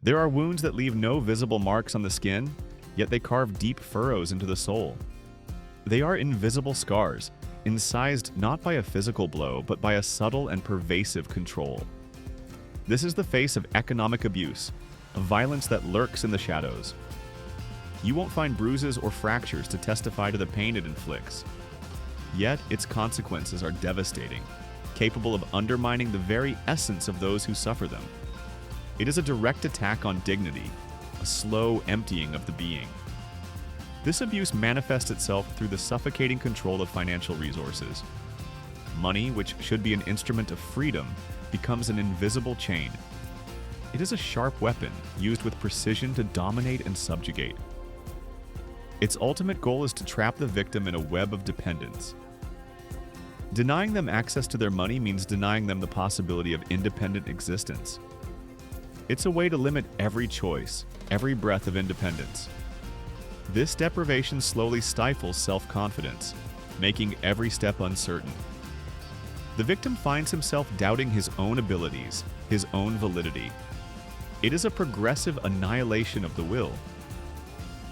There are wounds that leave no visible marks on the skin, yet they carve deep furrows into the soul. They are invisible scars, incised not by a physical blow, but by a subtle and pervasive control. This is the face of economic abuse, a violence that lurks in the shadows. You won't find bruises or fractures to testify to the pain it inflicts. Yet its consequences are devastating, capable of undermining the very essence of those who suffer them. It is a direct attack on dignity, a slow emptying of the being. This abuse manifests itself through the suffocating control of financial resources. Money, which should be an instrument of freedom, becomes an invisible chain. It is a sharp weapon used with precision to dominate and subjugate. Its ultimate goal is to trap the victim in a web of dependence. Denying them access to their money means denying them the possibility of independent existence. It's a way to limit every choice, every breath of independence. This deprivation slowly stifles self-confidence, making every step uncertain. The victim finds himself doubting his own abilities, his own validity. It is a progressive annihilation of the will.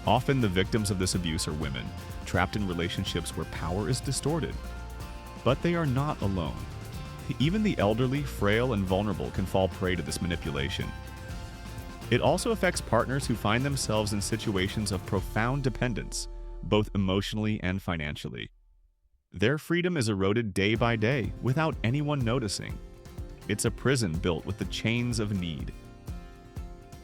Often the victims of this abuse are women, trapped in relationships where power is distorted. But they are not alone. Even the elderly, frail, and vulnerable can fall prey to this manipulation. It also affects partners who find themselves in situations of profound dependence, both emotionally and financially. Their freedom is eroded day by day without anyone noticing. It's a prison built with the chains of need.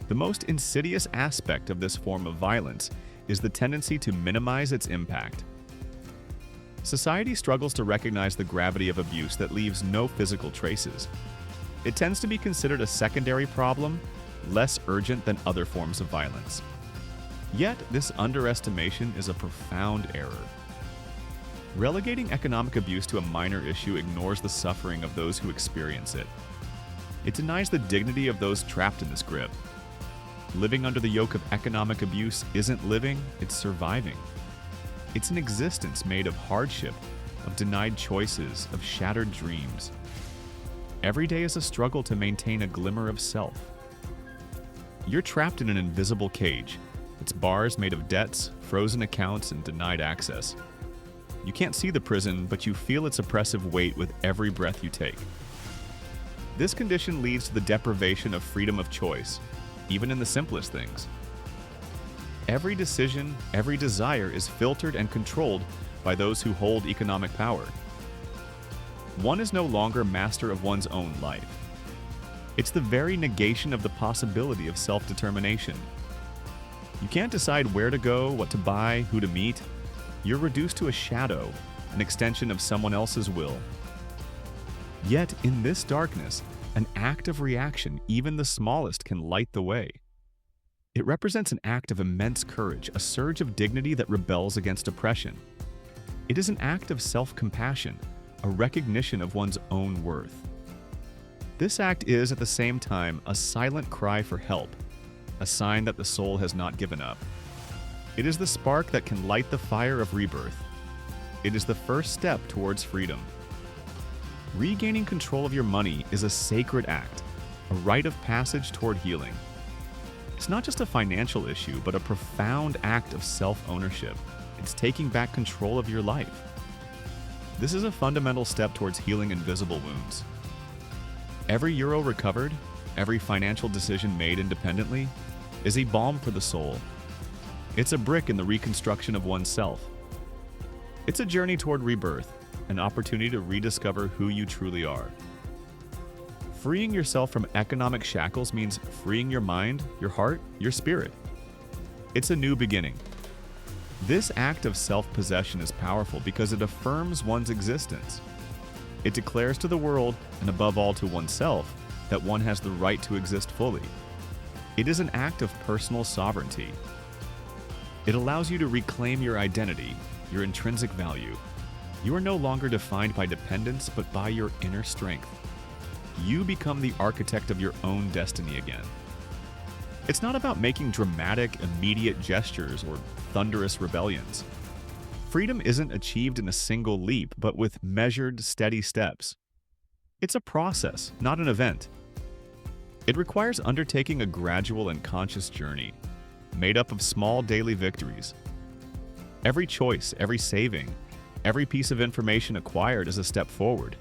The most insidious aspect of this form of violence is the tendency to minimize its impact. Society struggles to recognize the gravity of abuse that leaves no physical traces. It tends to be considered a secondary problem, less urgent than other forms of violence. Yet, this underestimation is a profound error. Relegating economic abuse to a minor issue ignores the suffering of those who experience it. It denies the dignity of those trapped in this grip. Living under the yoke of economic abuse isn't living, it's surviving. It's an existence made of hardship, of denied choices, of shattered dreams. Every day is a struggle to maintain a glimmer of self. You're trapped in an invisible cage. Its bars made of debts, frozen accounts, and denied access. You can't see the prison, but you feel its oppressive weight with every breath you take. This condition leads to the deprivation of freedom of choice, even in the simplest things. Every decision, every desire is filtered and controlled by those who hold economic power. One is no longer master of one's own life. It's the very negation of the possibility of self-determination. You can't decide where to go, what to buy, who to meet. You're reduced to a shadow, an extension of someone else's will. Yet, in this darkness, an act of reaction, even the smallest, can light the way. It represents an act of immense courage, a surge of dignity that rebels against oppression. It is an act of self-compassion, a recognition of one's own worth. This act is, at the same time, a silent cry for help, a sign that the soul has not given up. It is the spark that can light the fire of rebirth. It is the first step towards freedom. Regaining control of your money is a sacred act, a rite of passage toward healing. It's not just a financial issue, but a profound act of self-ownership. It's taking back control of your life. This is a fundamental step towards healing invisible wounds. Every euro recovered, every financial decision made independently, is a balm for the soul. It's a brick in the reconstruction of oneself. It's a journey toward rebirth, an opportunity to rediscover who you truly are. Freeing yourself from economic shackles means freeing your mind, your heart, your spirit. It's a new beginning. This act of self-possession is powerful because it affirms one's existence. It declares to the world, and above all to oneself, that one has the right to exist fully. It is an act of personal sovereignty. It allows you to reclaim your identity, your intrinsic value. You are no longer defined by dependence, but by your inner strength. You become the architect of your own destiny again. It's not about making dramatic, immediate gestures or thunderous rebellions. Freedom isn't achieved in a single leap, but with measured, steady steps. It's a process, not an event. It requires undertaking a gradual and conscious journey, made up of small daily victories. Every choice, every saving, every piece of information acquired is a step forward.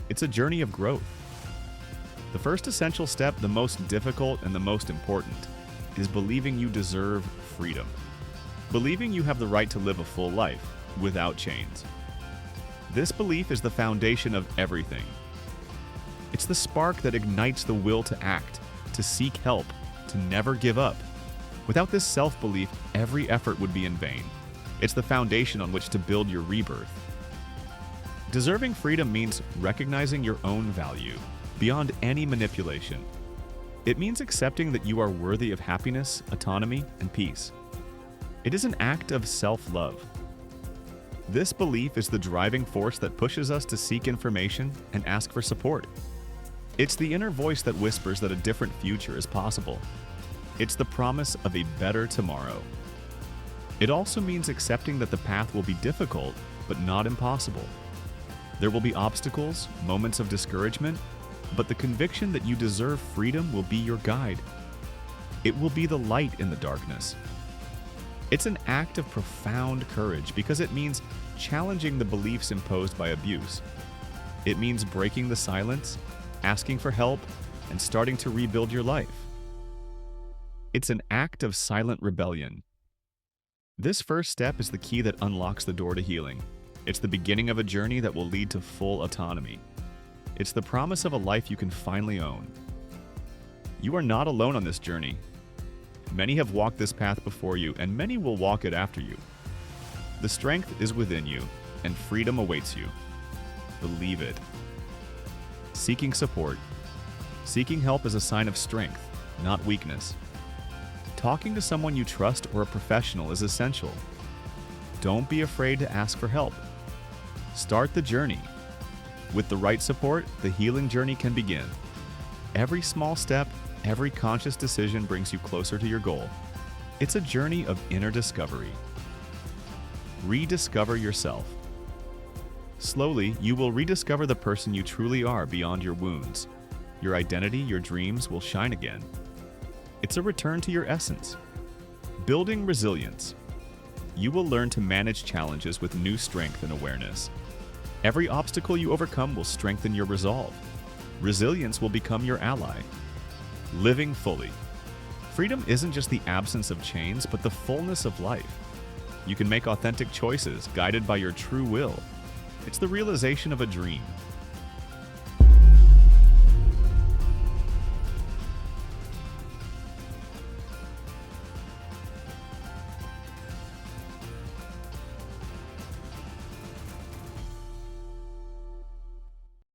It's a journey of growth. The first essential step, the most difficult and the most important, is believing you deserve freedom. Believing you have the right to live a full life without chains. This belief is the foundation of everything. It's the spark that ignites the will to act, to seek help, to never give up. Without this self-belief, every effort would be in vain. It's the foundation on which to build your rebirth. Deserving freedom means recognizing your own value beyond any manipulation. It means accepting that you are worthy of happiness, autonomy, and peace. It is an act of self-love. This belief is the driving force that pushes us to seek information and ask for support. It's the inner voice that whispers that a different future is possible. It's the promise of a better tomorrow. It also means accepting that the path will be difficult, but not impossible. There will be obstacles, moments of discouragement, but the conviction that you deserve freedom will be your guide. It will be the light in the darkness. It's an act of profound courage because it means challenging the beliefs imposed by abuse. It means breaking the silence, asking for help, and starting to rebuild your life. It's an act of silent rebellion. This first step is the key that unlocks the door to healing. It's the beginning of a journey that will lead to full autonomy. It's the promise of a life you can finally own. You are not alone on this journey. Many have walked this path before you, and many will walk it after you. The strength is within you, and freedom awaits you. Believe it. Seeking support. Seeking help is a sign of strength, not weakness. Talking to someone you trust or a professional is essential. Don't be afraid to ask for help. Start the journey. With the right support, the healing journey can begin. Every small step, every conscious decision brings you closer to your goal. It's a journey of inner discovery. Rediscover yourself. Slowly, you will rediscover the person you truly are beyond your wounds. Your identity, your dreams will shine again. It's a return to your essence. Building resilience. You will learn to manage challenges with new strength and awareness. Every obstacle you overcome will strengthen your resolve. Resilience will become your ally. Living fully. Freedom isn't just the absence of chains, but the fullness of life. You can make authentic choices guided by your true will. It's the realization of a dream,